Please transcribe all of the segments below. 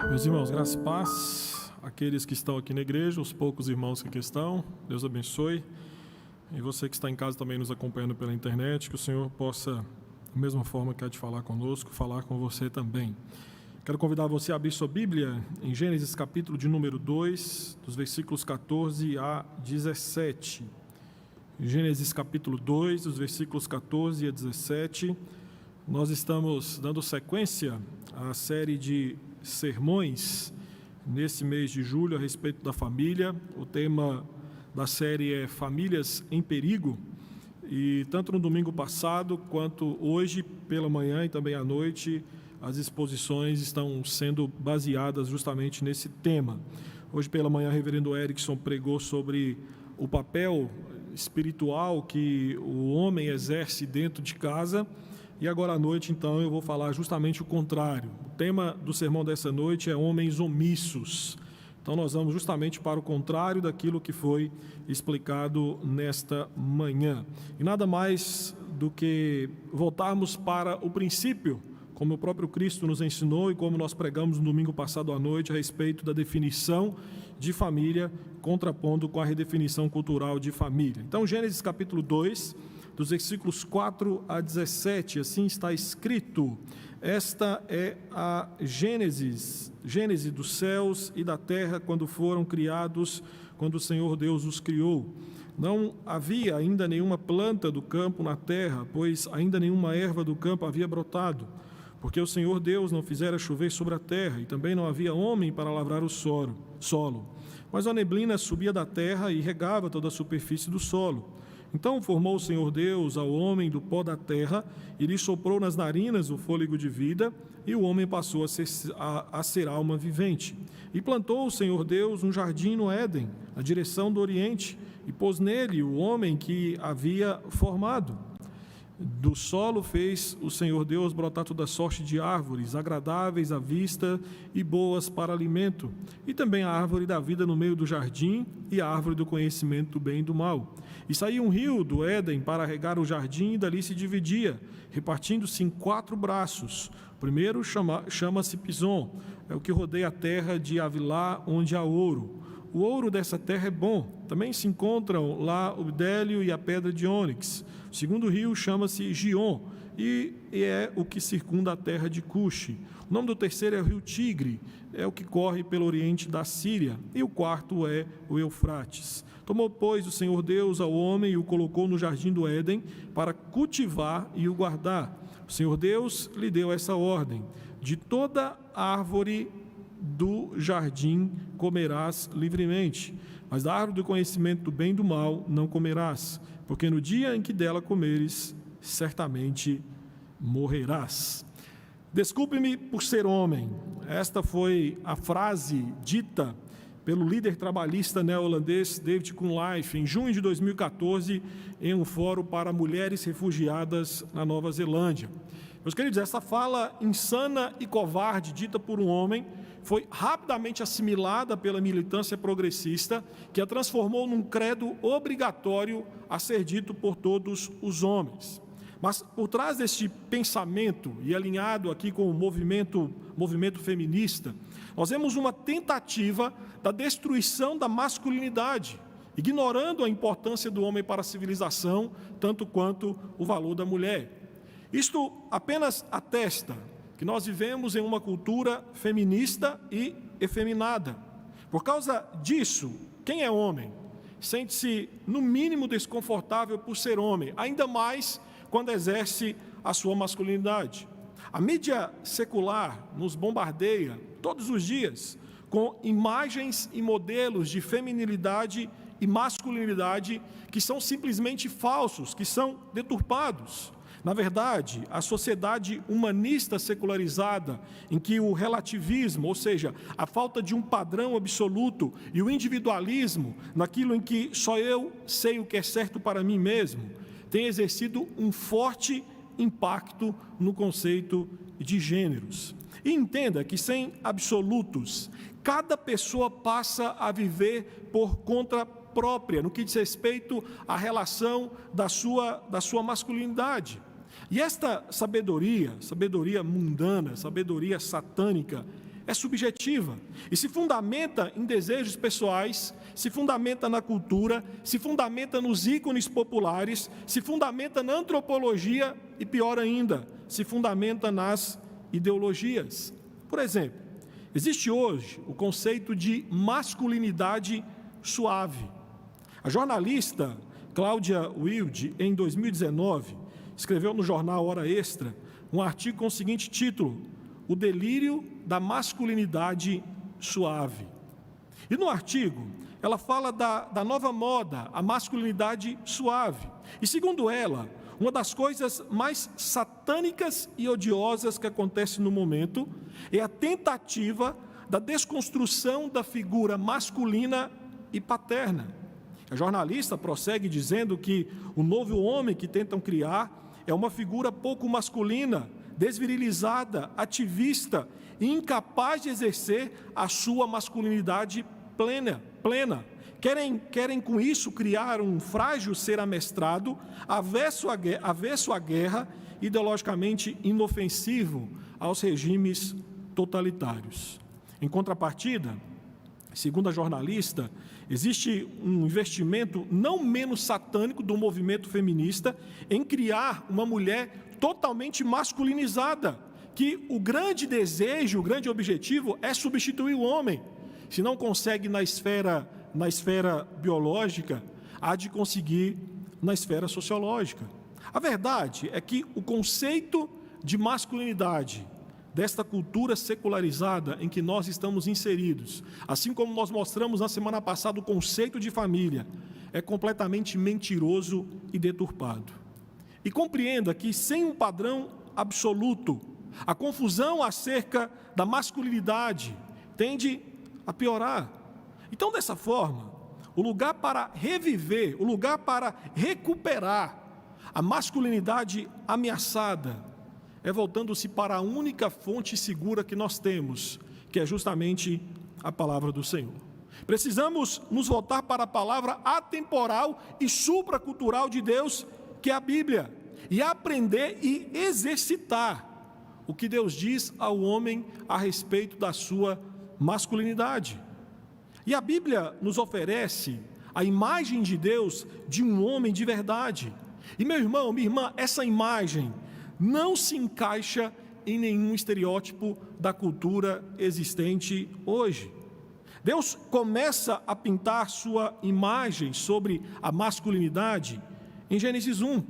Meus irmãos, graça e paz, aqueles que estão aqui na igreja, os poucos irmãos que aqui estão, Deus abençoe. E você que está em casa também nos acompanhando pela internet, que o Senhor possa, da mesma forma que há de falar conosco, falar com você também. Quero convidar você a abrir sua Bíblia em Gênesis capítulo de número 2, dos versículos 14 a 17. Gênesis capítulo 2, dos versículos 14 a 17. Nós estamos dando sequência à série de sermões nesse mês de julho a respeito da família. O tema da série é Famílias em Perigo, e tanto no domingo passado quanto hoje pela manhã e também à noite as exposições estão sendo baseadas justamente nesse tema. Hoje pela manhã o reverendo Erickson pregou sobre o papel espiritual que o homem exerce dentro de casa. E agora à noite, então, eu vou falar justamente o contrário. O tema do sermão dessa noite é homens omissos. Então, nós vamos justamente para o contrário daquilo que foi explicado nesta manhã. E nada mais do que voltarmos para o princípio, como o próprio Cristo nos ensinou e como nós pregamos no domingo passado à noite a respeito da definição de família, contrapondo com a redefinição cultural de família. Então, Gênesis capítulo 2... dos versículos 4 a 17, assim está escrito: esta é a Gênese dos céus e da terra quando foram criados, quando o Senhor Deus os criou. Não havia ainda nenhuma planta do campo na terra, pois ainda nenhuma erva do campo havia brotado, porque o Senhor Deus não fizera chover sobre a terra, e também não havia homem para lavrar o solo. Mas a neblina subia da terra e regava toda a superfície do solo. Então formou o Senhor Deus ao homem do pó da terra, e lhe soprou nas narinas o fôlego de vida, e o homem passou a ser alma vivente. E plantou o Senhor Deus um jardim no Éden, na direção do Oriente, e pôs nele o homem que havia formado. Do solo fez o Senhor Deus brotar toda sorte de árvores, agradáveis à vista e boas para alimento, e também a árvore da vida no meio do jardim, e a árvore do conhecimento do bem e do mal. E saía um rio do Éden para regar o jardim, e dali se dividia, repartindo-se em 4 braços. O primeiro chama-se Pison, é o que rodeia a terra de Havilá, onde há ouro. O ouro dessa terra é bom. Também se encontram lá o bdélio e a pedra de ônix. O segundo rio chama-se Gion, e é o que circunda a terra de Cuxi. O nome do terceiro é o rio Tigre, é o que corre pelo oriente da Síria. E o quarto é o Eufrates. Tomou, pois, o Senhor Deus ao homem e o colocou no jardim do Éden para cultivar e o guardar. O Senhor Deus lhe deu essa ordem: de toda árvore do jardim comerás livremente, mas da árvore do conhecimento do bem e do mal não comerás, porque no dia em que dela comeres, certamente morrerás. Desculpe-me por ser homem. Esta foi a frase dita pelo líder trabalhista neozelandês David Kunlife em junho de 2014 em um fórum para mulheres refugiadas na Nova Zelândia. Meus queridos, essa fala insana e covarde dita por um homem foi rapidamente assimilada pela militância progressista, que a transformou num credo obrigatório a ser dito por todos os homens. Mas por trás deste pensamento, e alinhado aqui com o movimento feminista, nós vemos uma tentativa da destruição da masculinidade, ignorando a importância do homem para a civilização, tanto quanto o valor da mulher. Isto apenas atesta que nós vivemos em uma cultura feminista e efeminada. Por causa disso, quem é homem sente-se no mínimo desconfortável por ser homem, ainda mais quando exerce a sua masculinidade. A mídia secular nos bombardeia todos os dias com imagens e modelos de feminilidade e masculinidade que são simplesmente falsos, que são deturpados. Na verdade, a sociedade humanista secularizada, em que o relativismo, ou seja, a falta de um padrão absoluto, e o individualismo, naquilo em que só eu sei o que é certo para mim mesmo, tem exercido um forte impacto no conceito de gêneros. E entenda que sem absolutos, cada pessoa passa a viver por conta própria, no que diz respeito à relação da sua masculinidade. E esta sabedoria mundana, sabedoria satânica, é subjetiva e se fundamenta em desejos pessoais, se fundamenta na cultura, se fundamenta nos ícones populares, se fundamenta na antropologia e, pior ainda, se fundamenta nas ideologias. Por exemplo, existe hoje o conceito de masculinidade suave. A jornalista Cláudia Wilde, em 2019, escreveu no jornal Hora Extra um artigo com o seguinte título: O delírio da masculinidade suave. E no artigo, ela fala da nova moda, a masculinidade suave. E segundo ela, uma das coisas mais satânicas e odiosas que acontece no momento é a tentativa da desconstrução da figura masculina e paterna. A jornalista prossegue dizendo que o novo homem que tentam criar é uma figura pouco masculina, desvirilizada, ativista e incapaz de exercer a sua masculinidade plena. Querem com isso criar um frágil ser amestrado, avesso à guerra, ideologicamente inofensivo aos regimes totalitários. Em contrapartida, segundo a jornalista, existe um investimento não menos satânico do movimento feminista em criar uma mulher totalmente masculinizada, que o grande desejo, o grande objetivo é substituir o homem. Se não consegue na esfera biológica, há de conseguir na esfera sociológica. A verdade é que o conceito de masculinidade desta cultura secularizada em que nós estamos inseridos, assim como nós mostramos na semana passada o conceito de família, é completamente mentiroso e deturpado. E compreenda que sem um padrão absoluto, a confusão acerca da masculinidade tende a piorar. Então, dessa forma, o lugar para reviver, o lugar para recuperar a masculinidade ameaçada é voltando-se para a única fonte segura que nós temos, que é justamente a palavra do Senhor. Precisamos nos voltar para a palavra atemporal e supracultural de Deus, que é a Bíblia, e aprender e exercitar o que Deus diz ao homem a respeito da sua masculinidade. E a Bíblia nos oferece a imagem de Deus de um homem de verdade. E meu irmão, minha irmã, essa imagem não se encaixa em nenhum estereótipo da cultura existente hoje. Deus começa a pintar sua imagem sobre a masculinidade em Gênesis 1,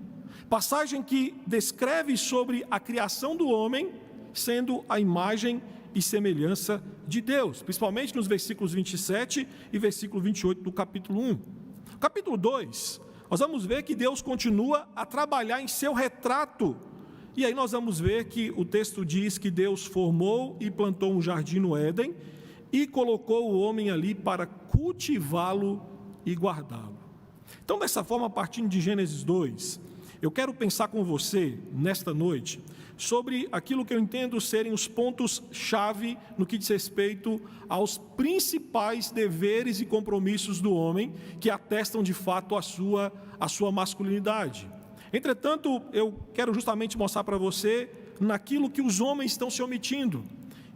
passagem que descreve sobre a criação do homem sendo a imagem e semelhança de Deus, principalmente nos versículos 27 e versículo 28 do capítulo 1. Capítulo 2, nós vamos ver que Deus continua a trabalhar em seu retrato. E aí nós vamos ver que o texto diz que Deus formou e plantou um jardim no Éden e colocou o homem ali para cultivá-lo e guardá-lo. Então, dessa forma, partindo de Gênesis 2, eu quero pensar com você, nesta noite, sobre aquilo que eu entendo serem os pontos-chave no que diz respeito aos principais deveres e compromissos do homem que atestam de fato a sua masculinidade. Entretanto, eu quero justamente mostrar para você naquilo que os homens estão se omitindo.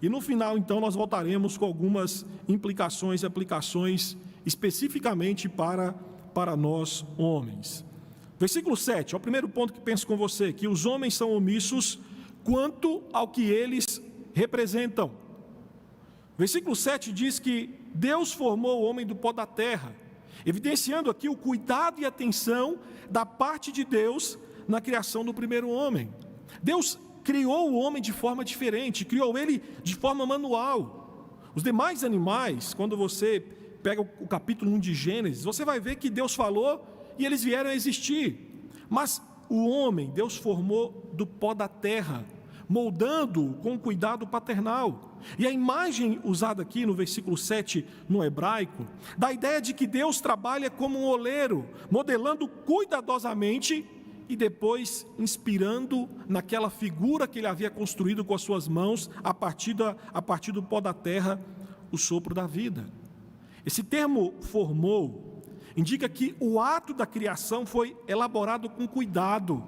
E no final, então, nós voltaremos com algumas implicações e aplicações especificamente para nós homens. Versículo 7, é o primeiro ponto que penso com você, que os homens são omissos quanto ao que eles representam. Versículo 7 diz que Deus formou o homem do pó da terra, evidenciando aqui o cuidado e atenção da parte de Deus na criação do primeiro homem. Deus criou o homem de forma diferente, criou ele de forma manual. Os demais animais, quando você pega o capítulo 1 de Gênesis, você vai ver que Deus falou e eles vieram a existir. Mas o homem, Deus formou do pó da terra, moldando-o com cuidado paternal. E a imagem usada aqui no versículo 7, no hebraico, dá a ideia de que Deus trabalha como um oleiro, modelando cuidadosamente e depois inspirando naquela figura que ele havia construído com as suas mãos, a partir do pó da terra, o sopro da vida. Esse termo formou indica que o ato da criação foi elaborado com cuidado.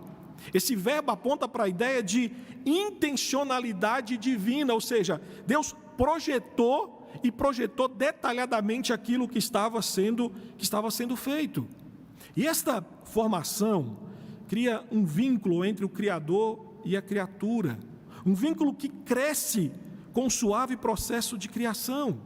Esse verbo aponta para a ideia de intencionalidade divina, ou seja, Deus projetou detalhadamente aquilo que estava sendo feito. E esta formação cria um vínculo entre o Criador e a criatura, um vínculo que cresce com um suave processo de criação.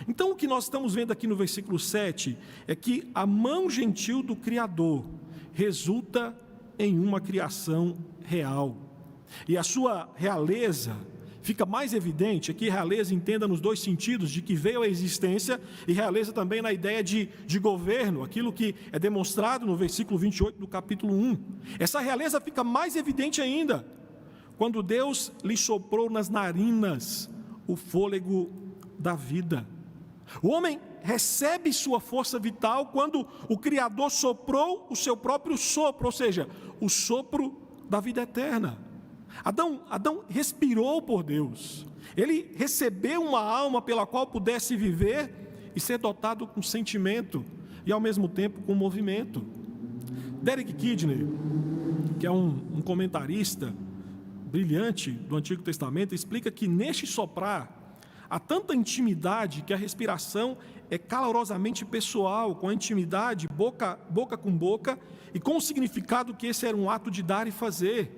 Então, o que nós estamos vendo aqui no versículo 7 é que a mão gentil do Criador resulta em uma criação real. E a sua realeza fica mais evidente, aqui realeza entenda nos dois sentidos, de que veio à existência, e realeza também na ideia de governo, aquilo que é demonstrado no versículo 28 do capítulo 1. Essa realeza fica mais evidente ainda, quando Deus lhe soprou nas narinas o fôlego da vida. O homem recebe sua força vital quando o Criador soprou o seu próprio sopro, ou seja, o sopro da vida eterna. Adão respirou por Deus, ele recebeu uma alma pela qual pudesse viver e ser dotado com sentimento e ao mesmo tempo com movimento. Derek Kidner, que é um comentarista brilhante do Antigo Testamento, explica que neste soprar há tanta intimidade que a respiração é calorosamente pessoal, com a intimidade boca com boca e com o significado que esse era um ato de dar e fazer.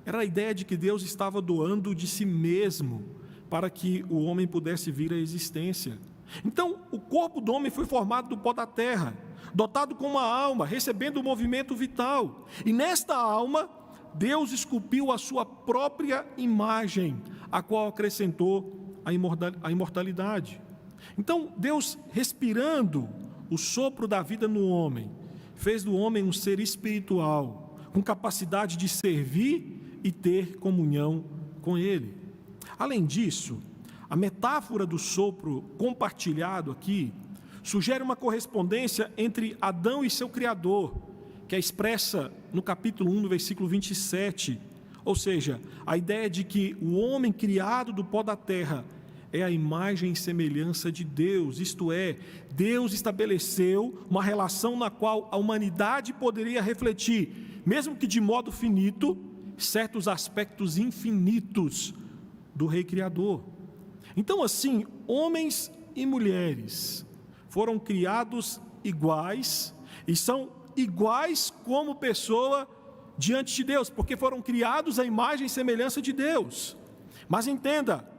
Era a ideia de que Deus estava doando de si mesmo para que o homem pudesse vir à existência. Então, o corpo do homem foi formado do pó da terra, dotado com uma alma, recebendo um movimento vital. E nesta alma, Deus esculpiu a sua própria imagem, a qual acrescentou a imortalidade. Então, Deus, respirando o sopro da vida no homem, fez do homem um ser espiritual, com capacidade de servir e ter comunhão com Ele. Além disso, a metáfora do sopro compartilhado aqui sugere uma correspondência entre Adão e seu Criador, que é expressa no capítulo 1, no versículo 27, ou seja, a ideia de que o homem criado do pó da terra é a imagem e semelhança de Deus, isto é, Deus estabeleceu uma relação na qual a humanidade poderia refletir, mesmo que de modo finito, certos aspectos infinitos do Rei Criador. Então, assim, homens e mulheres foram criados iguais e são iguais como pessoa diante de Deus, porque foram criados à imagem e semelhança de Deus. Mas entenda,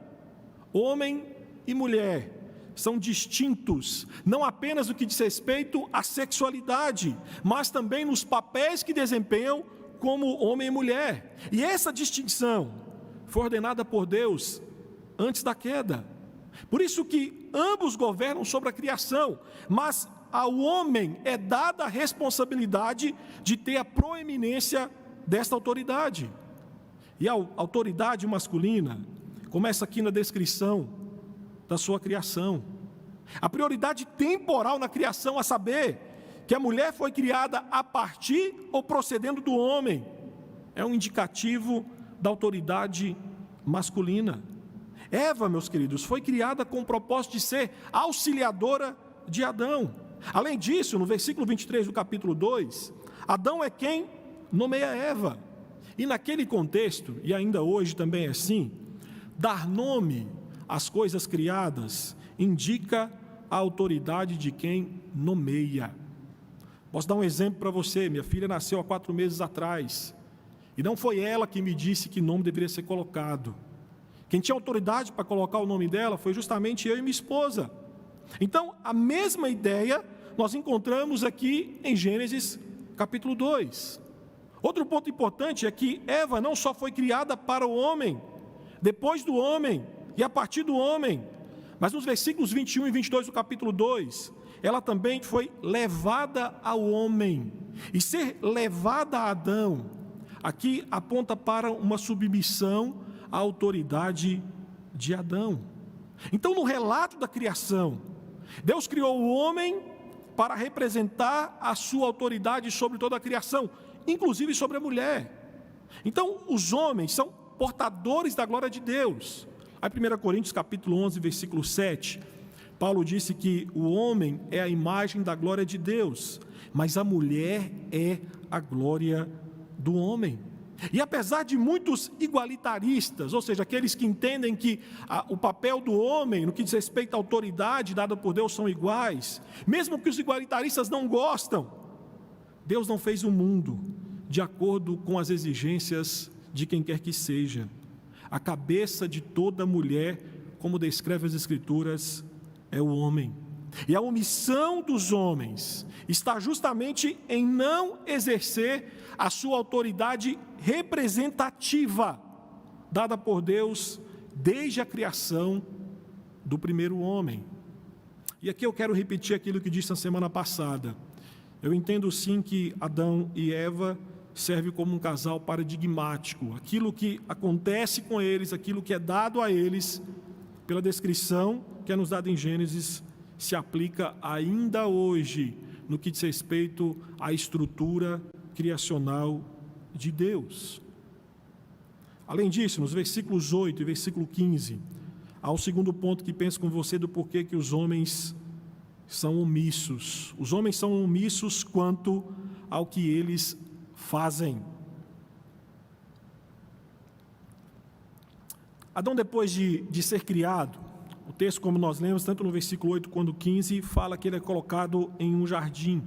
homem e mulher são distintos, não apenas no que diz respeito à sexualidade, mas também nos papéis que desempenham como homem e mulher. E essa distinção foi ordenada por Deus antes da queda. Por isso que ambos governam sobre a criação, mas ao homem é dada a responsabilidade de ter a proeminência desta autoridade. E a autoridade masculina começa aqui na descrição da sua criação. A prioridade temporal na criação, a saber, que a mulher foi criada a partir ou procedendo do homem, é um indicativo da autoridade masculina. Eva, meus queridos, foi criada com o propósito de ser auxiliadora de Adão. Além disso, no versículo 23 do capítulo 2, Adão é quem nomeia Eva. E naquele contexto, e ainda hoje também é assim, dar nome às coisas criadas indica a autoridade de quem nomeia. Posso dar um exemplo para você. Minha filha nasceu há 4 meses atrás, e não foi ela que me disse que nome deveria ser colocado. Quem tinha autoridade para colocar o nome dela foi justamente eu e minha esposa. Então, a mesma ideia nós encontramos aqui em Gênesis capítulo 2. Outro ponto importante é que Eva não só foi criada para o homem, depois do homem e a partir do homem, mas nos versículos 21 e 22 do capítulo 2, ela também foi levada ao homem. E ser levada a Adão, aqui aponta para uma submissão à autoridade de Adão. Então, no relato da criação, Deus criou o homem para representar a sua autoridade sobre toda a criação, inclusive sobre a mulher. Então, os homens são portadores da glória de Deus. Aí 1 Coríntios capítulo 11, versículo 7, Paulo disse que o homem é a imagem da glória de Deus, mas a mulher é a glória do homem. E apesar de muitos igualitaristas, ou seja, aqueles que entendem que o papel do homem, no que diz respeito à autoridade dada por Deus, são iguais, mesmo que os igualitaristas não gostam, Deus não fez o mundo de acordo com as exigências de quem quer que seja. A cabeça de toda mulher, como descreve as Escrituras, é o homem. E a omissão dos homens está justamente em não exercer a sua autoridade representativa, dada por Deus desde a criação do primeiro homem. E aqui eu quero repetir aquilo que disse na semana passada. Eu entendo sim que Adão e Eva servem como um casal paradigmático. Aquilo que acontece com eles, aquilo que é dado a eles, pela descrição que é nos dada em Gênesis, se aplica ainda hoje no que diz respeito à estrutura criacional de Deus. Além disso, nos versículos 8 e versículo 15, há um segundo ponto que penso com você do porquê que os homens são omissos. Os homens são omissos quanto ao que eles fazem. Adão, depois de ser criado, o texto, como nós lemos, tanto no versículo 8 quanto 15, fala que ele é colocado em um jardim.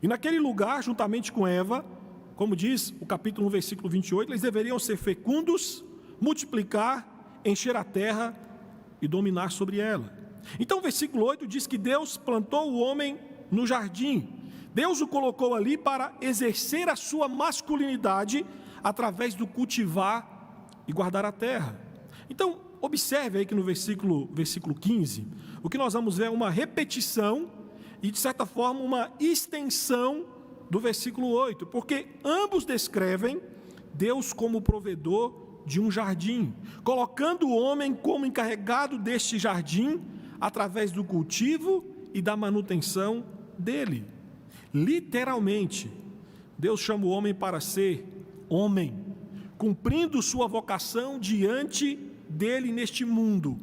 E naquele lugar, juntamente com Eva, como diz o capítulo 1, versículo 28, eles deveriam ser fecundos, multiplicar, encher a terra e dominar sobre ela. Então o versículo 8 diz que Deus plantou o homem no jardim. Deus o colocou ali para exercer a sua masculinidade através do cultivar e guardar a terra. Então, observe aí que no versículo 15, o que nós vamos ver é uma repetição e, de certa forma, uma extensão do versículo 8, porque ambos descrevem Deus como provedor de um jardim, colocando o homem como encarregado deste jardim através do cultivo e da manutenção dele. Literalmente, Deus chama o homem para ser homem, cumprindo sua vocação diante dele neste mundo,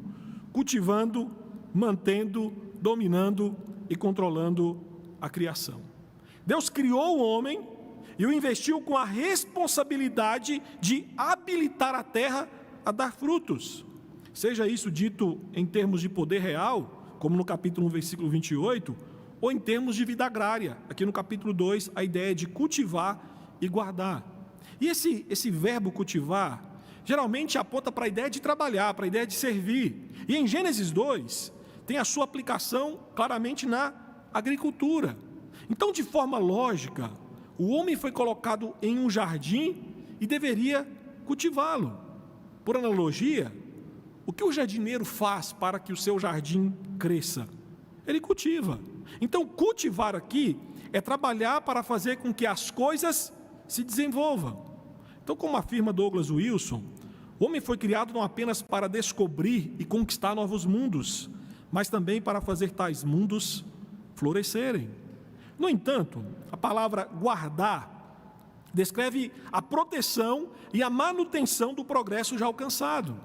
cultivando, mantendo, dominando e controlando a criação. Deus criou o homem e o investiu com a responsabilidade de habilitar a terra a dar frutos. Seja isso dito em termos de poder real, como no capítulo 1, versículo 28, ou em termos de vida agrária, aqui no capítulo 2, a ideia de cultivar e guardar. E esse verbo cultivar, geralmente aponta para a ideia de trabalhar, para a ideia de servir. E em Gênesis 2, tem a sua aplicação claramente na agricultura. Então, de forma lógica, o homem foi colocado em um jardim e deveria cultivá-lo. Por analogia, o que o jardineiro faz para que o seu jardim cresça? Ele cultiva. Então, cultivar aqui é trabalhar para fazer com que as coisas se desenvolvam. Então, como afirma Douglas Wilson, o homem foi criado não apenas para descobrir e conquistar novos mundos, mas também para fazer tais mundos florescerem. No entanto, a palavra guardar descreve a proteção e a manutenção do progresso já alcançado.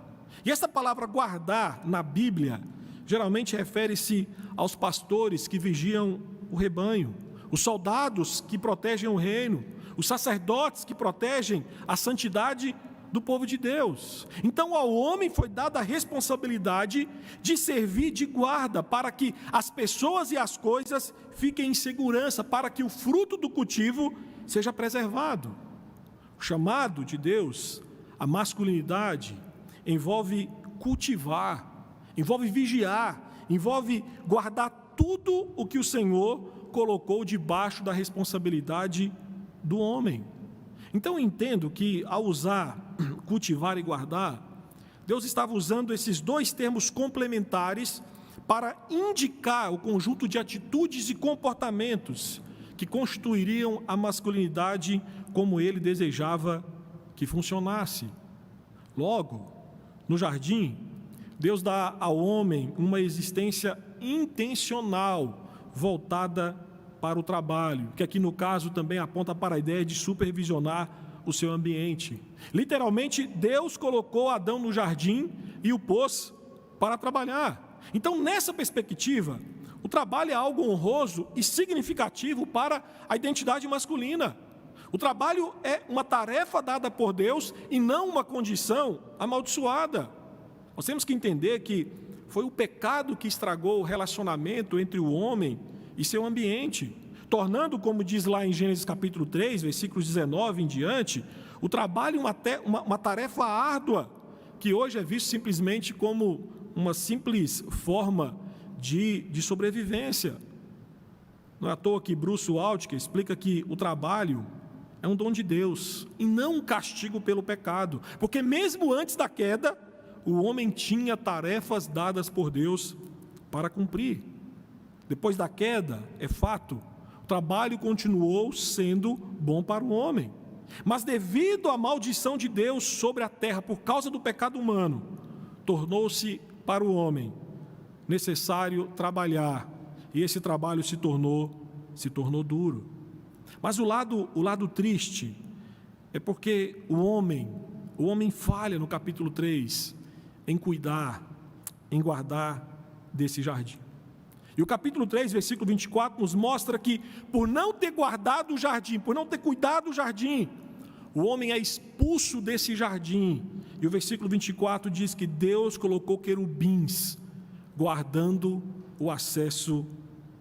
E essa palavra guardar na Bíblia geralmente refere-se aos pastores que vigiam o rebanho, os soldados que protegem o reino, os sacerdotes que protegem a santidade do povo de Deus. Então ao homem foi dada a responsabilidade de servir de guarda para que as pessoas e as coisas fiquem em segurança, para que o fruto do cultivo seja preservado. O chamado de Deus, a masculinidade, envolve cultivar, envolve vigiar, envolve guardar tudo o que o Senhor colocou debaixo da responsabilidade do homem. Então eu entendo que ao usar cultivar e guardar, Deus estava usando esses dois termos complementares para indicar o conjunto de atitudes e comportamentos que constituiriam a masculinidade como ele desejava que funcionasse. Logo, no jardim, Deus dá ao homem uma existência intencional, voltada para o trabalho, que aqui no caso também aponta para a ideia de supervisionar o seu ambiente. Literalmente, Deus colocou Adão no jardim e o pôs para trabalhar. Então, nessa perspectiva, o trabalho é algo honroso e significativo para a identidade masculina. O trabalho é uma tarefa dada por Deus e não uma condição amaldiçoada. Nós temos que entender que foi o pecado que estragou o relacionamento entre o homem e seu ambiente, tornando, como diz lá em Gênesis capítulo 3, versículos 19 em diante, o trabalho uma tarefa árdua, que hoje é visto simplesmente como uma simples forma de sobrevivência. Não é à toa que Bruce Waltke explica que o trabalho é um dom de Deus e não um castigo pelo pecado, porque mesmo antes da queda, o homem tinha tarefas dadas por Deus para cumprir. Depois da queda, é fato, o trabalho continuou sendo bom para o homem. Mas devido à maldição de Deus sobre a terra por causa do pecado humano, tornou-se para o homem necessário trabalhar, e esse trabalho se tornou duro. Mas o lado triste é porque o homem falha no capítulo 3 em cuidar, em guardar desse jardim. E o capítulo 3, versículo 24, nos mostra que por não ter guardado o jardim, por não ter cuidado do jardim, o homem é expulso desse jardim. E o versículo 24 diz que Deus colocou querubins guardando o acesso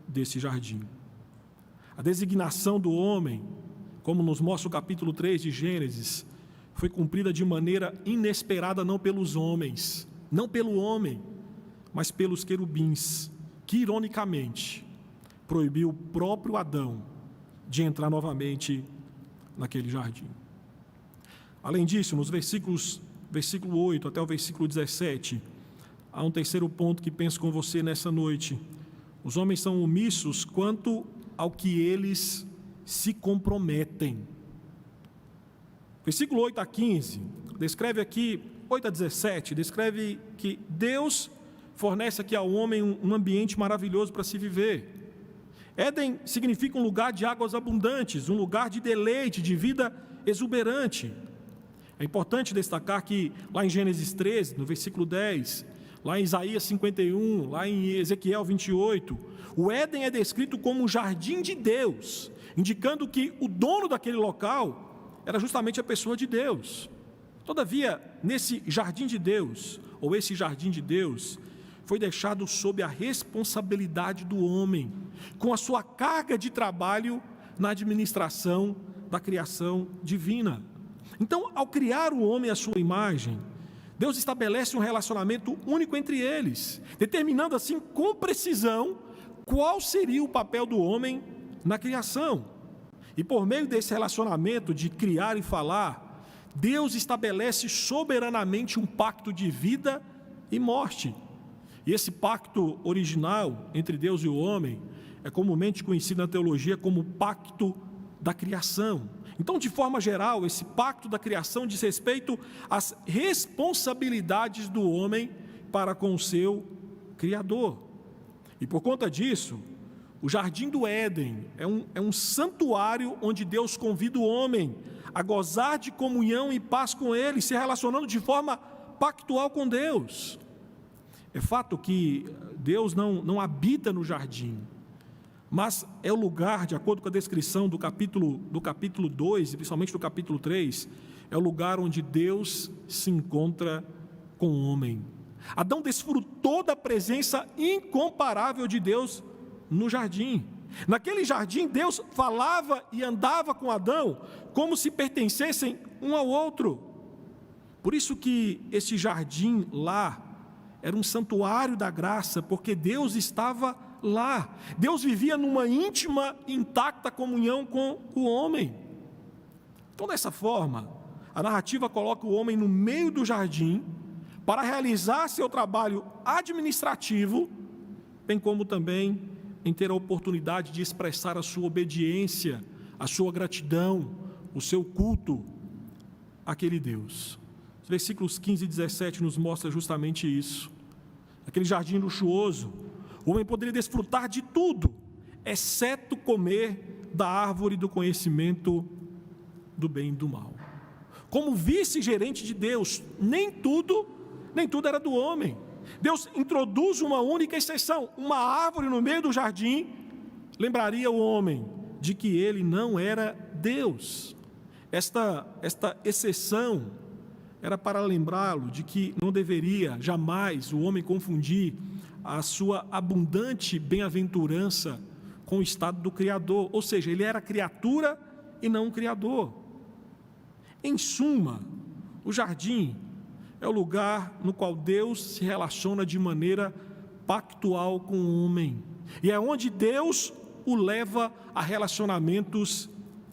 desse jardim. A designação do homem, como nos mostra o capítulo 3 de Gênesis, foi cumprida de maneira inesperada, não pelos homens, não pelo homem, mas pelos querubins, que ironicamente proibiu o próprio Adão de entrar novamente naquele jardim. Além disso, nos versículo 8 até o versículo 17, há um terceiro ponto que penso com você nessa noite. Os homens são omissos quanto ao que eles se comprometem. Versículo 8 a 15, descreve aqui, 8 a 17, descreve que Deus fornece aqui ao homem um ambiente maravilhoso para se viver. Éden significa um lugar de águas abundantes, um lugar de deleite, de vida exuberante. É importante destacar que lá em Gênesis 13, no versículo 10, lá em Isaías 51, lá em Ezequiel 28, o Éden é descrito como um jardim de Deus, indicando que o dono daquele local era justamente a pessoa de Deus. Todavia, nesse jardim de Deus, ou esse jardim de Deus, foi deixado sob a responsabilidade do homem, com a sua carga de trabalho na administração da criação divina. Então, ao criar o homem à sua imagem, Deus estabelece um relacionamento único entre eles, determinando assim com precisão qual seria o papel do homem na criação. E por meio desse relacionamento de criar e falar, Deus estabelece soberanamente um pacto de vida e morte. E esse pacto original entre Deus e o homem é comumente conhecido na teologia como pacto da criação. Então, de forma geral, esse pacto da criação diz respeito às responsabilidades do homem para com o seu Criador. E por conta disso, o Jardim do Éden é um santuário onde Deus convida o homem a gozar de comunhão e paz com Ele, se relacionando de forma pactual com Deus. É fato que Deus não habita no jardim, mas é o lugar, de acordo com a descrição do capítulo 2, e principalmente do capítulo 3, é o lugar onde Deus se encontra com o homem. Adão desfrutou da presença incomparável de Deus no jardim. Naquele jardim, Deus falava e andava com Adão como se pertencessem um ao outro. Por isso que esse jardim lá era um santuário da graça, porque Deus estava lá. Deus vivia numa íntima, intacta comunhão com o homem. Então, dessa forma, a narrativa coloca o homem no meio do jardim para realizar seu trabalho administrativo, bem como também em ter a oportunidade de expressar a sua obediência, a sua gratidão, o seu culto àquele Deus. Os versículos 15 e 17 nos mostram justamente isso. Aquele jardim luxuoso, o homem poderia desfrutar de tudo, exceto comer da árvore do conhecimento do bem e do mal. Como vice-gerente de Deus, nem tudo era do homem. Deus introduz uma única exceção, uma árvore no meio do jardim, lembraria o homem de que ele não era Deus. Esta exceção era para lembrá-lo de que não deveria jamais o homem confundir a sua abundante bem-aventurança com o estado do Criador, ou seja, ele era criatura e não um Criador. Em suma, o jardim é o lugar no qual Deus se relaciona de maneira pactual com o homem, e é onde Deus o leva a relacionamentos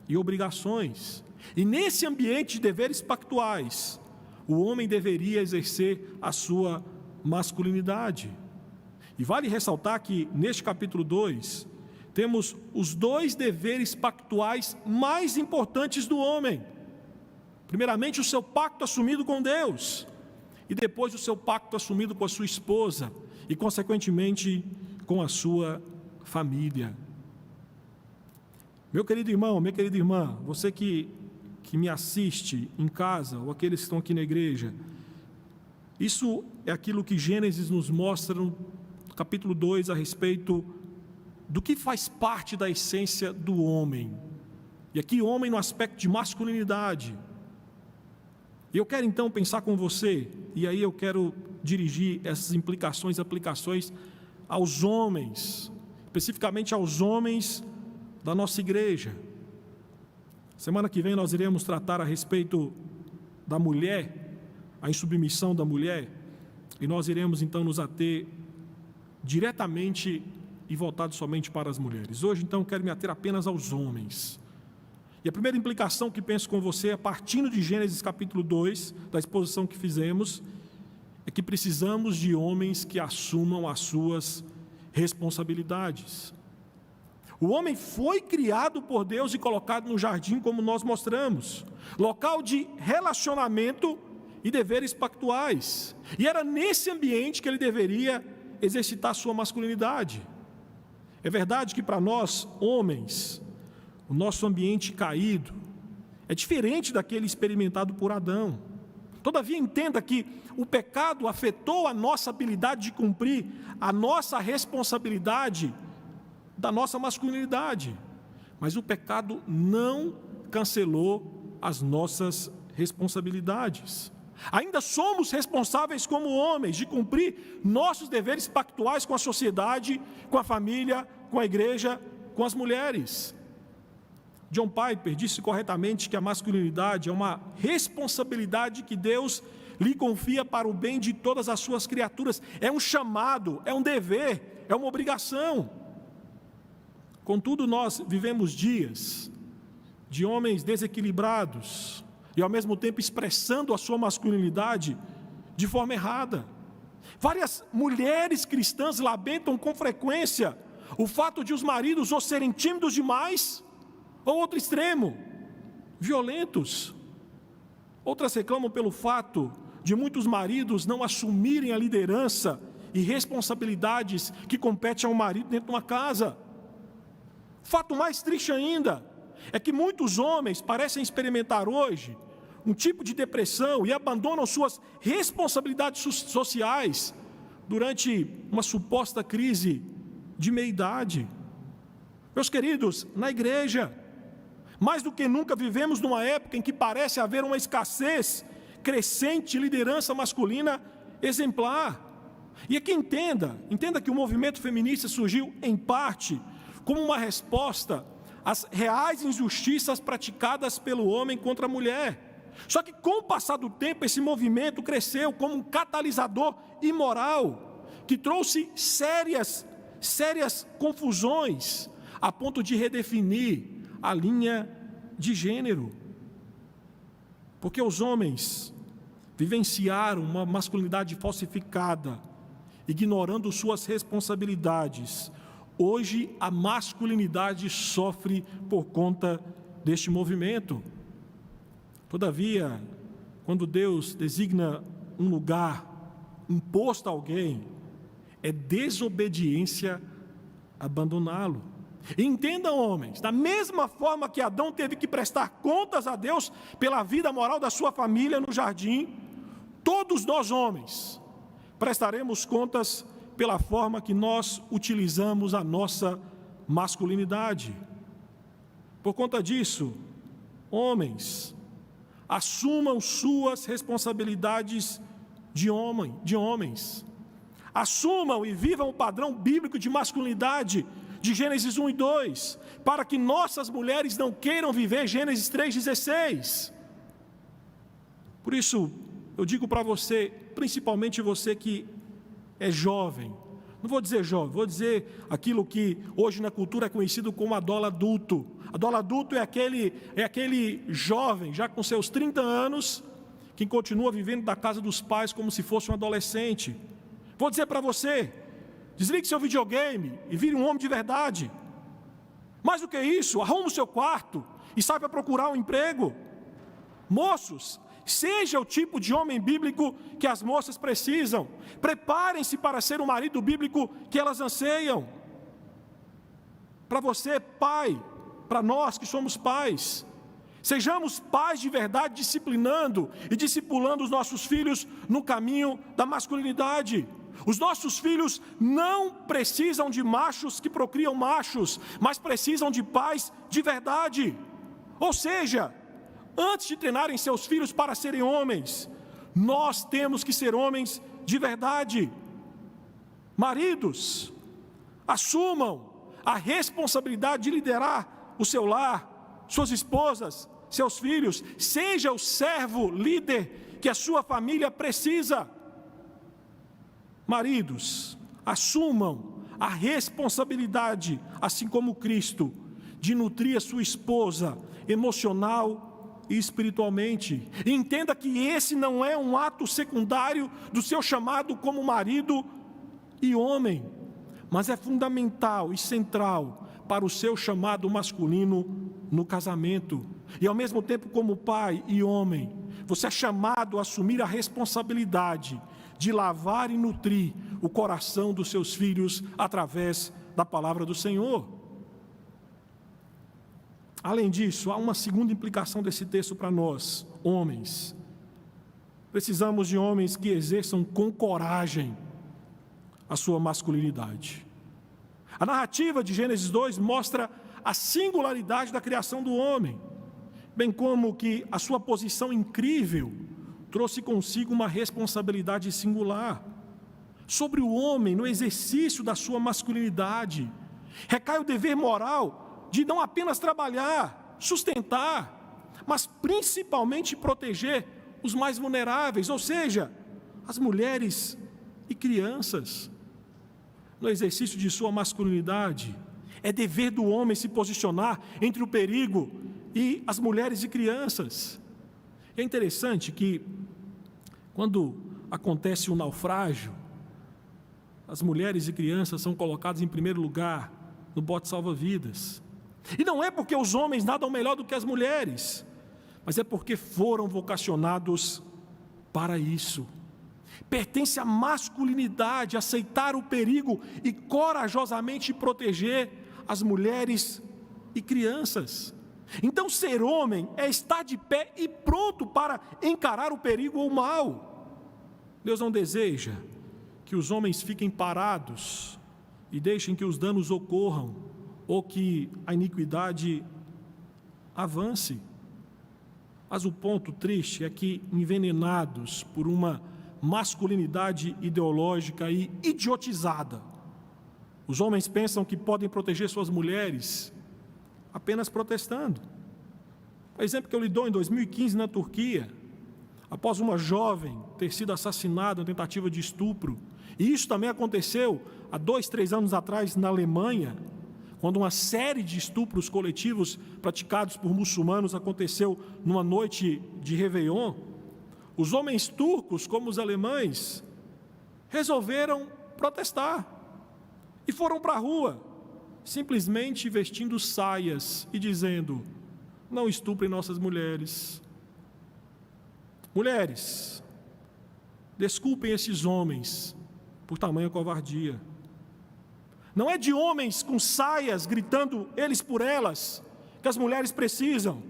e obrigações. E nesse ambiente de deveres pactuais, o homem deveria exercer a sua masculinidade. E vale ressaltar que neste capítulo 2, temos os dois deveres pactuais mais importantes do homem. Primeiramente, o seu pacto assumido com Deus, e depois o seu pacto assumido com a sua esposa, e consequentemente com a sua família. Meu querido irmão, minha querida irmã, você que me assiste em casa, ou aqueles que estão aqui na igreja, isso é aquilo que Gênesis nos mostra no capítulo 2 a respeito do que faz parte da essência do homem. E aqui homem no aspecto de masculinidade. E eu quero então pensar com você, e aí eu quero dirigir essas implicações, aplicações aos homens, especificamente aos homens da nossa igreja. Semana que vem nós iremos tratar a respeito da mulher, a insubmissão da mulher, e nós iremos então nos ater diretamente e voltado somente para as mulheres. Hoje então quero me ater apenas aos homens. E a primeira implicação que penso com você, a partindo de Gênesis capítulo 2, da exposição que fizemos, é que precisamos de homens que assumam as suas responsabilidades. O homem foi criado por Deus e colocado no jardim, como nós mostramos, local de relacionamento e deveres pactuais. E era nesse ambiente que ele deveria exercitar sua masculinidade. É verdade que para nós, homens, o nosso ambiente caído é diferente daquele experimentado por Adão. Todavia, entenda que o pecado afetou a nossa habilidade de cumprir a nossa responsabilidade da nossa masculinidade, mas o pecado não cancelou as nossas responsabilidades. Ainda somos responsáveis como homens de cumprir nossos deveres pactuais com a sociedade, com a família, com a igreja, com as mulheres. John Piper disse corretamente que a masculinidade é uma responsabilidade que Deus lhe confia para o bem de todas as suas criaturas. É um chamado, é um dever, é uma obrigação. Contudo, nós vivemos dias de homens desequilibrados e ao mesmo tempo expressando a sua masculinidade de forma errada. Várias mulheres cristãs lamentam com frequência o fato de os maridos ou serem tímidos demais, ou outro extremo, violentos. Outras reclamam pelo fato de muitos maridos não assumirem a liderança e responsabilidades que competem ao marido dentro de uma casa. Fato mais triste ainda é que muitos homens parecem experimentar hoje um tipo de depressão e abandonam suas responsabilidades sociais durante uma suposta crise de meia-idade. Meus queridos, na igreja, mais do que nunca vivemos numa época em que parece haver uma escassez crescente de liderança masculina exemplar. E aqui entenda que o movimento feminista surgiu em parte como uma resposta às reais injustiças praticadas pelo homem contra a mulher. Só que com o passar do tempo, esse movimento cresceu como um catalisador imoral, que trouxe sérias confusões, a ponto de redefinir a linha de gênero. Porque os homens vivenciaram uma masculinidade falsificada, ignorando suas responsabilidades. Hoje a masculinidade sofre por conta deste movimento. Todavia, quando Deus designa um lugar, um posto a alguém, é desobediência abandoná-lo. E entendam, homens, da mesma forma que Adão teve que prestar contas a Deus pela vida moral da sua família no jardim, todos nós, homens, prestaremos contas pela forma que nós utilizamos a nossa masculinidade. Por conta disso, homens, assumam suas responsabilidades de homens. Assumam e vivam o padrão bíblico de masculinidade de Gênesis 1 e 2, para que nossas mulheres não queiram viver Gênesis 3,16. Por isso, eu digo para você, principalmente você que é jovem, não vou dizer jovem, vou dizer aquilo que hoje na cultura é conhecido como adolo adulto. Adolo adulto é aquele jovem, já com seus 30 anos, que continua vivendo da casa dos pais como se fosse um adolescente. Vou dizer para você, desligue seu videogame e vire um homem de verdade. Mais do que isso, arrume o seu quarto e saiba procurar um emprego. Moços, seja o tipo de homem bíblico que as moças precisam. Preparem-se para ser o marido bíblico que elas anseiam. Para você, pai, para nós que somos pais, sejamos pais de verdade, disciplinando e discipulando os nossos filhos no caminho da masculinidade. Os nossos filhos não precisam de machos que procriam machos, mas precisam de pais de verdade. Ou seja, antes de treinarem seus filhos para serem homens, nós temos que ser homens de verdade. Maridos, assumam a responsabilidade de liderar o seu lar, suas esposas, seus filhos. Seja o servo líder que a sua família precisa. Maridos, assumam a responsabilidade, assim como Cristo, de nutrir a sua esposa emocional e espiritualmente. E entenda que esse não é um ato secundário do seu chamado como marido e homem, mas é fundamental e central para o seu chamado masculino no casamento. E ao mesmo tempo, como pai e homem, você é chamado a assumir a responsabilidade de lavar e nutrir o coração dos seus filhos através da palavra do Senhor. Além disso, há uma segunda implicação desse texto para nós, homens. Precisamos de homens que exerçam com coragem a sua masculinidade. A narrativa de Gênesis 2 mostra a singularidade da criação do homem, bem como que a sua posição incrível trouxe consigo uma responsabilidade singular. Sobre o homem, no exercício da sua masculinidade, recai o dever moral de não apenas trabalhar, sustentar, mas principalmente proteger os mais vulneráveis, ou seja, as mulheres e crianças. No exercício de sua masculinidade, é dever do homem se posicionar entre o perigo e as mulheres e crianças. É interessante que, quando acontece um naufrágio, as mulheres e crianças são colocadas em primeiro lugar no bote salva-vidas. E não é porque os homens nadam melhor do que as mulheres, mas é porque foram vocacionados para isso. Pertence à masculinidade aceitar o perigo e corajosamente proteger as mulheres e crianças. Então, ser homem é estar de pé e pronto para encarar o perigo ou o mal. Deus não deseja que os homens fiquem parados e deixem que os danos ocorram ou que a iniquidade avance. Mas o ponto triste é que, envenenados por uma masculinidade ideológica e idiotizada, os homens pensam que podem proteger suas mulheres apenas protestando. O exemplo que eu lhe dou, em 2015 na Turquia, após uma jovem ter sido assassinada em tentativa de estupro, e isso também aconteceu há 2, 3 anos atrás na Alemanha, quando uma série de estupros coletivos praticados por muçulmanos aconteceu numa noite de Réveillon. Os homens turcos, como os alemães, resolveram protestar e foram para a rua, simplesmente vestindo saias e dizendo: não estuprem nossas mulheres. Mulheres, desculpem esses homens por tamanha covardia. Não é de homens com saias gritando eles por elas, que as mulheres precisam,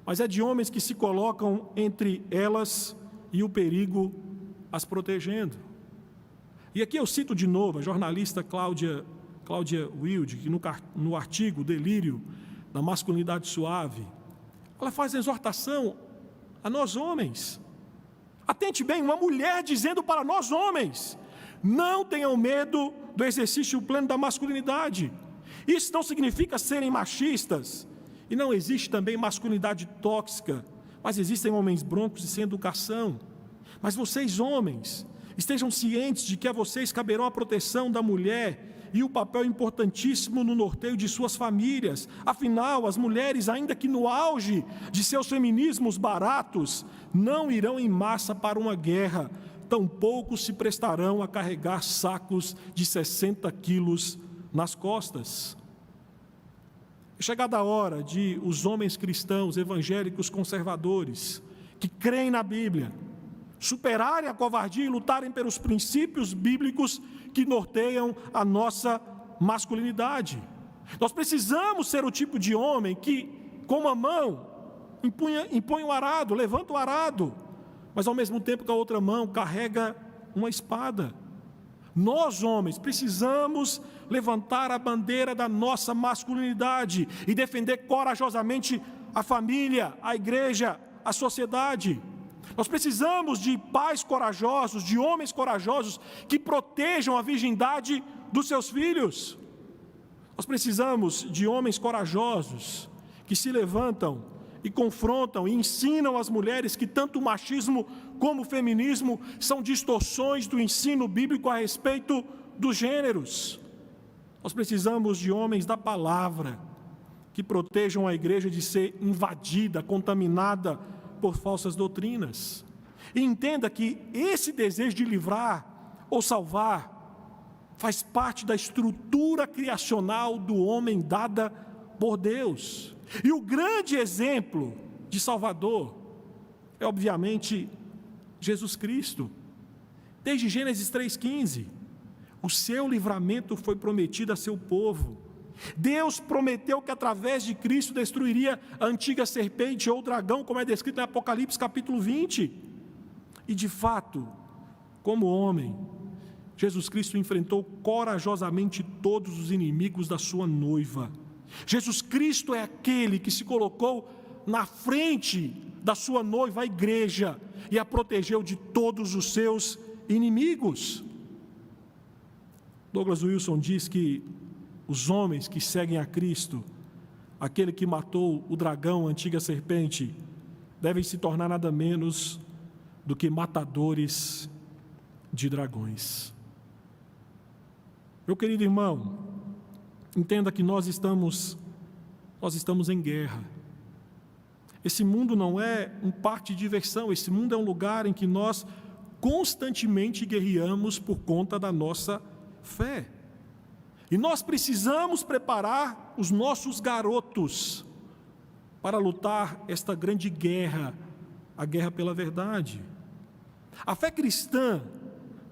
mas é de homens que se colocam entre elas e o perigo as protegendo. E aqui eu cito de novo a jornalista Cláudia Wilde, que no artigo Delírio da Masculinidade Suave, ela faz a exortação a nós homens. Atente bem, uma mulher dizendo para nós homens: não tenham medo do exercício pleno da masculinidade. Isso não significa serem machistas, e não existe também masculinidade tóxica, mas existem homens broncos e sem educação. Mas vocês, homens, estejam cientes de que a vocês caberão a proteção da mulher e o papel importantíssimo no norteio de suas famílias. Afinal, as mulheres, ainda que no auge de seus feminismos baratos, não irão em massa para uma guerra, tampouco se prestarão a carregar sacos de 60 quilos nas costas. É chegada a hora de os homens cristãos, evangélicos, conservadores, que creem na Bíblia, superarem a covardia e lutarem pelos princípios bíblicos que norteiam a nossa masculinidade. Nós precisamos ser o tipo de homem que, com uma mão, impõe o arado, levanta o arado, mas ao mesmo tempo com a outra mão carrega uma espada. Nós, homens, precisamos levantar a bandeira da nossa masculinidade e defender corajosamente a família, a igreja, a sociedade. Nós precisamos de pais corajosos, de homens corajosos que protejam a virgindade dos seus filhos. Nós precisamos de homens corajosos que se levantam e confrontam e ensinam as mulheres que tanto o machismo como o feminismo são distorções do ensino bíblico a respeito dos gêneros. Nós precisamos de homens da palavra que protejam a igreja de ser invadida, contaminada por falsas doutrinas. E entenda que esse desejo de livrar ou salvar faz parte da estrutura criacional do homem dada por Deus. E o grande exemplo de Salvador é, obviamente, Jesus Cristo. Desde Gênesis 3,15, o seu livramento foi prometido a seu povo. Deus prometeu que através de Cristo destruiria a antiga serpente ou dragão, como é descrito em Apocalipse capítulo 20. E de fato, como homem, Jesus Cristo enfrentou corajosamente todos os inimigos da sua noiva. Jesus Cristo é aquele que se colocou na frente da sua noiva, a igreja, e a protegeu de todos os seus inimigos. Douglas Wilson diz que os homens que seguem a Cristo, aquele que matou o dragão, a antiga serpente, devem se tornar nada menos do que matadores de dragões. Meu querido irmão, entenda que nós estamos em guerra. Esse mundo não é um parque de diversão, esse mundo é um lugar em que nós constantemente guerreamos por conta da nossa fé. E nós precisamos preparar os nossos garotos para lutar esta grande guerra, a guerra pela verdade. A fé cristã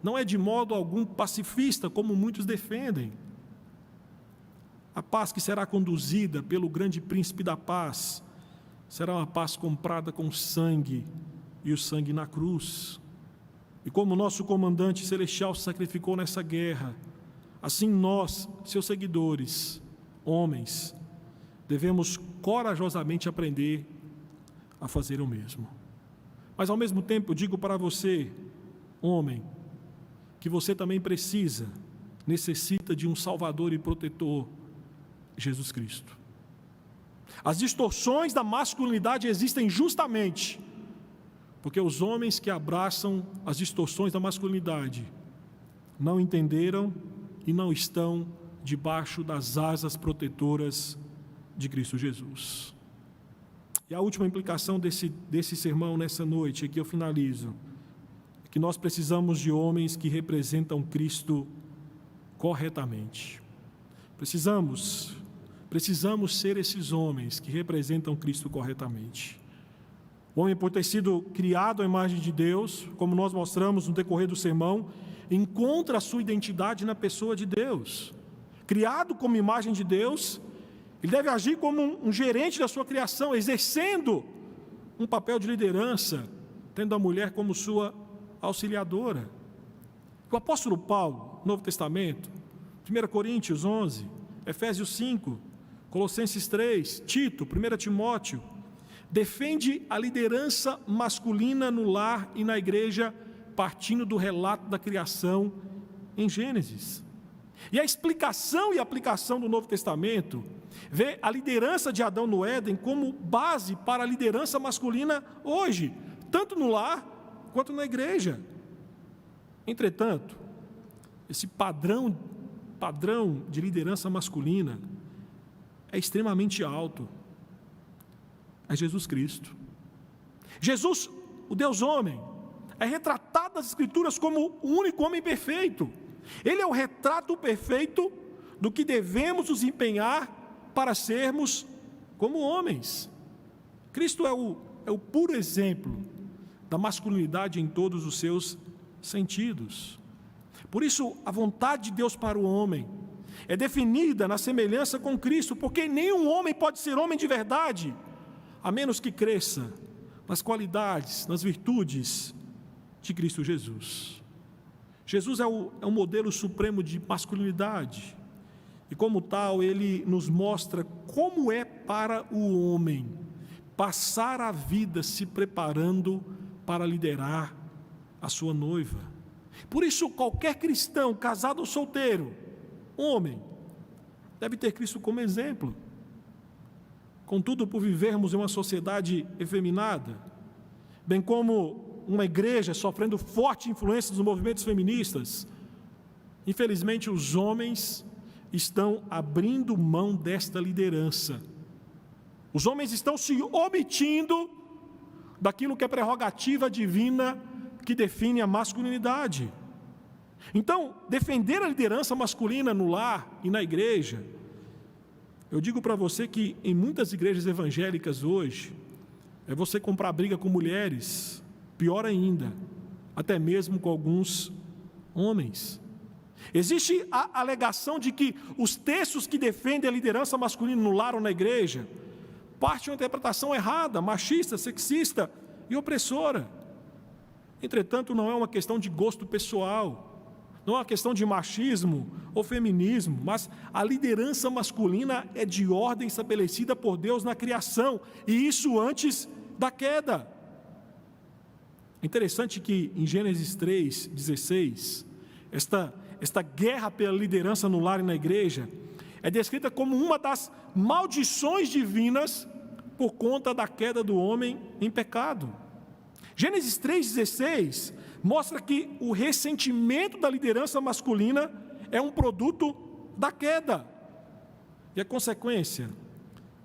não é de modo algum pacifista, como muitos defendem. A paz que será conduzida pelo grande príncipe da paz será uma paz comprada com sangue, e o sangue na cruz. E como nosso comandante celestial se sacrificou nessa guerra, assim nós, seus seguidores, homens, devemos corajosamente aprender a fazer o mesmo. Mas ao mesmo tempo eu digo para você, homem, que você também necessita de um Salvador e protetor, Jesus Cristo. As distorções da masculinidade existem justamente porque os homens que abraçam as distorções da masculinidade não entenderam e não estão debaixo das asas protetoras de Cristo Jesus. E a última implicação desse sermão nessa noite, aqui eu finalizo, é que nós precisamos de homens que representam Cristo corretamente. Precisamos ser esses homens que representam Cristo corretamente. O homem, por ter sido criado à imagem de Deus, como nós mostramos no decorrer do sermão, encontra a sua identidade na pessoa de Deus. criado como imagem de Deus, ele deve agir como um gerente da sua criação, exercendo um papel de liderança, tendo a mulher como sua auxiliadora. O apóstolo Paulo, Novo Testamento, 1 Coríntios 11, Efésios 5, Colossenses 3, Tito, 1 Timóteo, defende a liderança masculina no lar e na igreja, partindo do relato da criação em Gênesis. E a explicação e aplicação do Novo Testamento vê a liderança de Adão no Éden como base para a liderança masculina hoje, tanto no lar quanto na igreja. Entretanto, esse padrão de liderança masculina é extremamente alto. É Jesus Cristo. Jesus, o Deus homem, é retratado nas Escrituras como o único homem perfeito. Ele é o retrato perfeito do que devemos nos empenhar para sermos como homens. Cristo é o puro exemplo da masculinidade em todos os seus sentidos. Por isso, a vontade de Deus para o homem é definida na semelhança com Cristo, porque nenhum homem pode ser homem de verdade, a menos que cresça nas qualidades, nas virtudes de Cristo Jesus. Jesus é o modelo supremo de masculinidade, e como tal, ele nos mostra como é para o homem passar a vida se preparando para liderar a sua noiva. Por isso, qualquer cristão, casado ou solteiro, homem, deve ter Cristo como exemplo. Contudo, por vivermos em uma sociedade efeminada, bem como uma igreja sofrendo forte influência dos movimentos feministas, infelizmente os homens estão abrindo mão desta liderança. Os homens estão se omitindo daquilo que é prerrogativa divina que define a masculinidade. Então, defender a liderança masculina no lar e na igreja, eu digo para você que em muitas igrejas evangélicas hoje, é você comprar briga com mulheres, pior ainda, até mesmo com alguns homens. Existe a alegação de que os textos que defendem a liderança masculina no lar ou na igreja partem de uma interpretação errada, machista, sexista e opressora. Entretanto, não é uma questão de gosto pessoal, não é uma questão de machismo ou feminismo, mas a liderança masculina é de ordem estabelecida por Deus na criação, e isso antes da queda. É interessante que em Gênesis 3:16, esta guerra pela liderança no lar e na igreja é descrita como uma das maldições divinas por conta da queda do homem em pecado. Gênesis 3:16 mostra que o ressentimento da liderança masculina é um produto da queda. E a consequência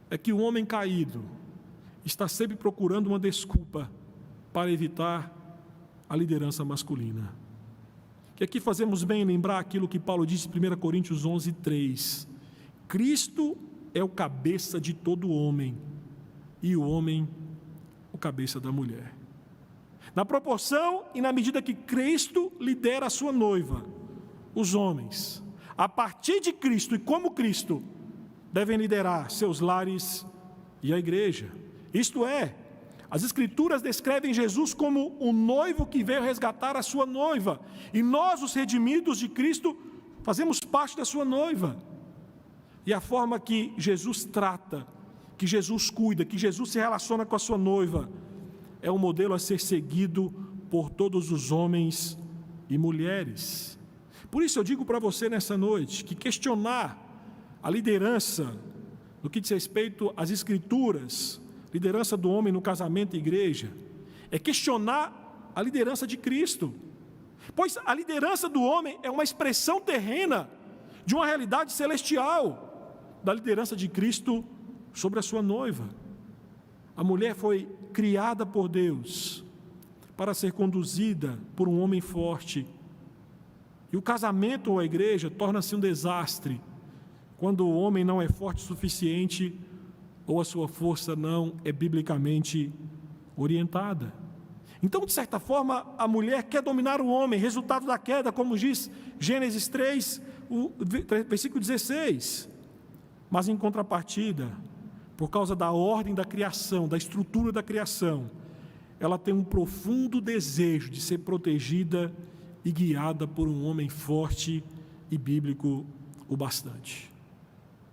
é que o homem caído está sempre procurando uma desculpa para evitar a liderança masculina. E aqui fazemos bem em lembrar aquilo que Paulo disse em 1 Coríntios 11:3. Cristo é o cabeça de todo homem, e o homem o cabeça da mulher. Na proporção e na medida que Cristo lidera a sua noiva, os homens, a partir de Cristo e como Cristo, devem liderar seus lares e a igreja. Isto é, as Escrituras descrevem Jesus como o noivo que veio resgatar a sua noiva, e nós, os redimidos de Cristo, fazemos parte da sua noiva. E a forma que Jesus trata, que Jesus cuida, que Jesus se relaciona com a sua noiva, é um modelo a ser seguido por todos os homens e mulheres. Por isso eu digo para você nessa noite, que questionar a liderança, no que diz respeito às Escrituras, liderança do homem no casamento e igreja, é questionar a liderança de Cristo, pois a liderança do homem é uma expressão terrena de uma realidade celestial, da liderança de Cristo sobre a sua noiva. A mulher foi criada por Deus para ser conduzida por um homem forte, e o casamento ou a igreja torna-se um desastre quando o homem não é forte o suficiente ou a sua força não é biblicamente orientada. Então, de certa forma, a mulher quer dominar o homem, resultado da queda, como diz Gênesis 3, o versículo 16. Mas em contrapartida, por causa da ordem da criação, da estrutura da criação, ela tem um profundo desejo de ser protegida e guiada por um homem forte e bíblico o bastante.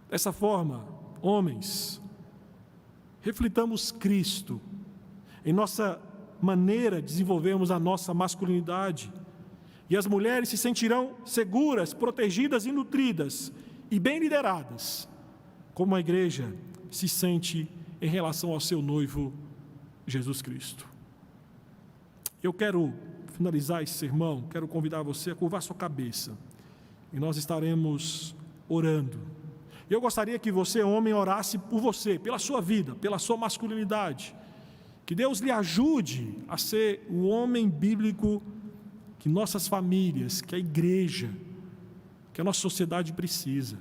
Dessa forma, homens, reflitamos Cristo em nossa maneira de desenvolvermos a nossa masculinidade, e as mulheres se sentirão seguras, protegidas e nutridas e bem lideradas, como a igreja se sente em relação ao seu noivo Jesus Cristo. Eu quero finalizar esse sermão, quero convidar você a curvar sua cabeça, e nós estaremos orando. Eu gostaria que você, homem, orasse por você, pela sua vida, pela sua masculinidade, que Deus lhe ajude a ser o homem bíblico que nossas famílias, que a igreja, que a nossa sociedade precisa.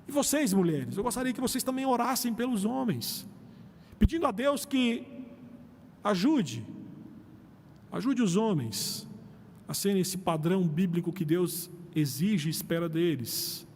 E vocês, mulheres, eu gostaria que vocês também orassem pelos homens, pedindo a Deus que ajude os homens a serem esse padrão bíblico que Deus exige e espera deles.